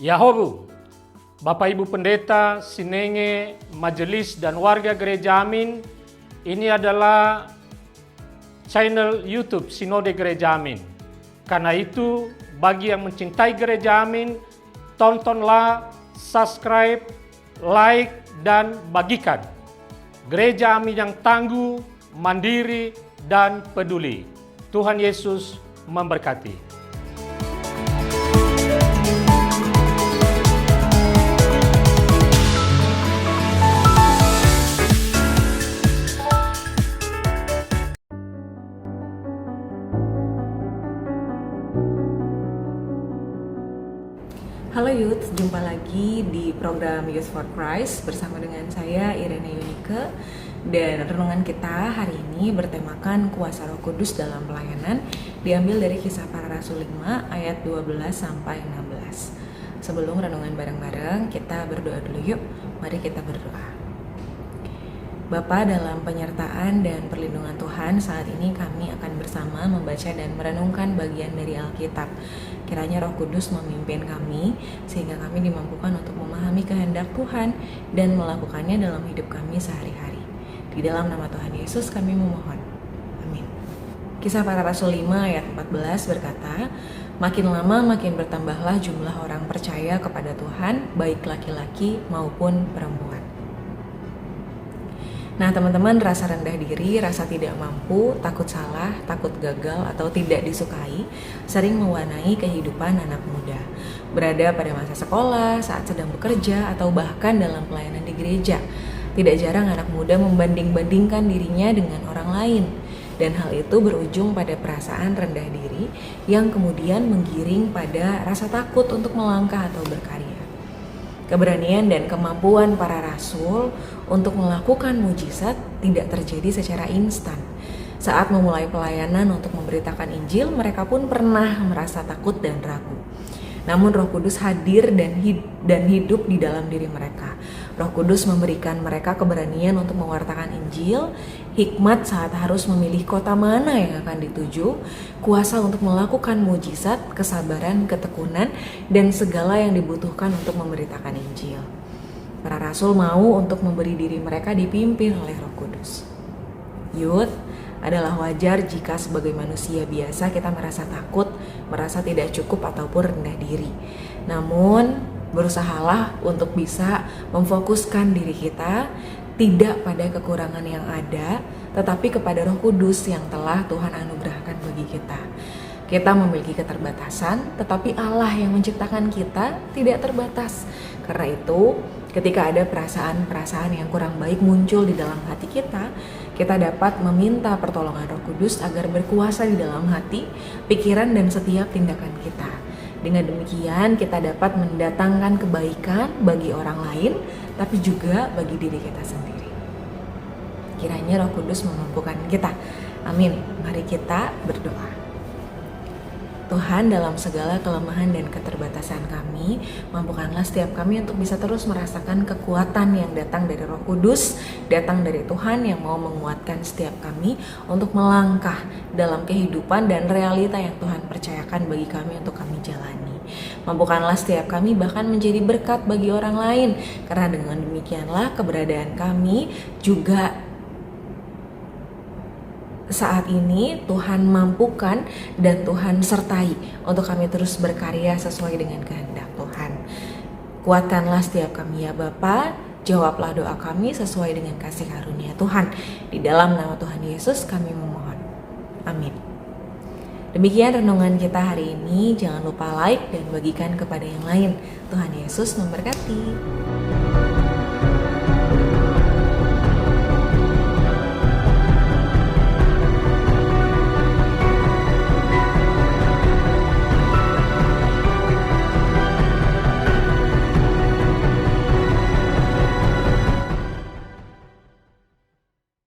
Yahobu, Bapak Ibu Pendeta, Sinenge, Majelis dan warga Gereja Amin, ini adalah channel YouTube Sinode Gereja Amin. Karena itu, bagi yang mencintai Gereja Amin, tontonlah, subscribe, like, dan bagikan. Gereja Amin yang tangguh, mandiri, dan peduli. Tuhan Yesus memberkati. Halo Youth, jumpa lagi di program Youth for Christ bersama dengan saya Irene Yunike. Dan renungan kita hari ini bertemakan kuasa Roh Kudus dalam pelayanan, diambil dari Kisah Para Rasul 5 ayat 12 sampai 16. Sebelum renungan bareng-bareng, kita berdoa dulu yuk. Mari kita berdoa. Bapa, dalam penyertaan dan perlindungan Tuhan, saat ini kami akan bersama membaca dan merenungkan bagian dari Alkitab. Kiranya Roh Kudus memimpin kami, sehingga kami dimampukan untuk memahami kehendak Tuhan dan melakukannya dalam hidup kami sehari-hari. Di dalam nama Tuhan Yesus kami memohon. Amin. Kisah Para Rasul 5 ayat 14 berkata, "Makin lama makin bertambahlah jumlah orang percaya kepada Tuhan, baik laki-laki maupun perempuan." Nah teman-teman, rasa rendah diri, rasa tidak mampu, takut salah, takut gagal, atau tidak disukai sering mewarnai kehidupan anak muda. Berada pada masa sekolah, saat sedang bekerja, atau bahkan dalam pelayanan di gereja. Tidak jarang anak muda membanding-bandingkan dirinya dengan orang lain. Dan hal itu berujung pada perasaan rendah diri yang kemudian menggiring pada rasa takut untuk melangkah atau berkarya. Keberanian dan kemampuan para rasul untuk melakukan mujizat tidak terjadi secara instan. Saat memulai pelayanan untuk memberitakan Injil, mereka pun pernah merasa takut dan ragu. Namun Roh Kudus hadir dan hidup di dalam diri mereka. Roh Kudus memberikan mereka keberanian untuk mewartakan Injil, hikmat saat harus memilih kota mana yang akan dituju, kuasa untuk melakukan mujizat, kesabaran, ketekunan, dan segala yang dibutuhkan untuk memberitakan Injil. Para rasul mau untuk memberi diri mereka dipimpin oleh Roh Kudus. Youth, adalah wajar jika sebagai manusia biasa kita merasa takut, merasa tidak cukup ataupun rendah diri. Namun, berusahalah untuk bisa memfokuskan diri kita tidak pada kekurangan yang ada, tetapi kepada Roh Kudus yang telah Tuhan anugerahkan bagi kita. Kita memiliki keterbatasan, tetapi Allah yang menciptakan kita tidak terbatas. Karena itu, ketika ada perasaan-perasaan yang kurang baik muncul di dalam hati kita dapat meminta pertolongan Roh Kudus agar berkuasa di dalam hati, pikiran, dan setiap tindakan kita. Dengan demikian, kita dapat mendatangkan kebaikan bagi orang lain, tapi juga bagi diri kita sendiri. Kiranya Roh Kudus memampukan kita. Amin. Mari kita berdoa. Tuhan, dalam segala kelemahan dan keterbatasan kami, mampukanlah setiap kami untuk bisa terus merasakan kekuatan yang datang dari Roh Kudus, datang dari Tuhan yang mau menguatkan setiap kami untuk melangkah dalam kehidupan dan realita yang Tuhan percayakan bagi kami untuk kami jalani. Mampukanlah setiap kami bahkan menjadi berkat bagi orang lain, karena dengan demikianlah keberadaan kami juga saat ini Tuhan mampukan dan Tuhan sertai untuk kami terus berkarya sesuai dengan kehendak Tuhan. Kuatkanlah setiap kami ya Bapa, jawablah doa kami sesuai dengan kasih karunia Tuhan. Di dalam nama Tuhan Yesus kami memohon. Amin. Demikian renungan kita hari ini. Jangan lupa like dan bagikan kepada yang lain. Tuhan Yesus memberkati.